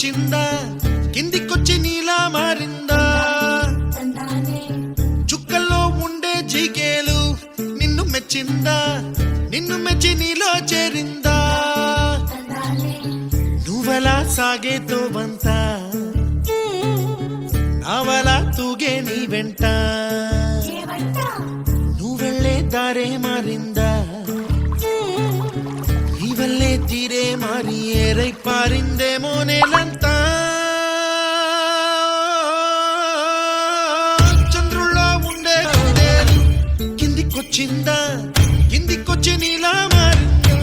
కిందికొచ్చిందా కిందికొచ్చి నీలా మారిందా చుక్కల్లో ఉండే జీకేలు నిన్ను మెచ్చిందా నిన్ను మెచ్చి నీలో చేరిందా నువ్వలా సాగేతో వంత నావలా తూగే నీ వెంట నువ్వెళ్ళే దారే మారిందా నీవల్లే తీరే మారి ఏరై పారిందేమో నేలంతా చంద్రుల్లో ఉండే కిందికొచ్చిందా కిందికొచ్చి నీలా మారిందా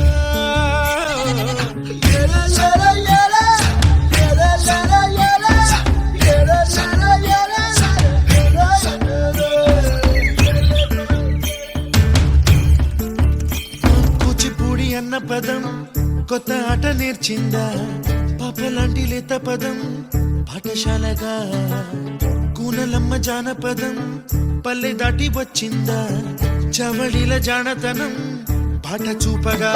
కూచిపూడి అన్న పదం కొత్త ఆట నేర్చిందా పాపలాంటి లేత పదం పాఠశాలగా కూనలమ్మ జానపదం పల్లె దాటి వచ్చిందా చవళిల జానతనం పాట చూపగా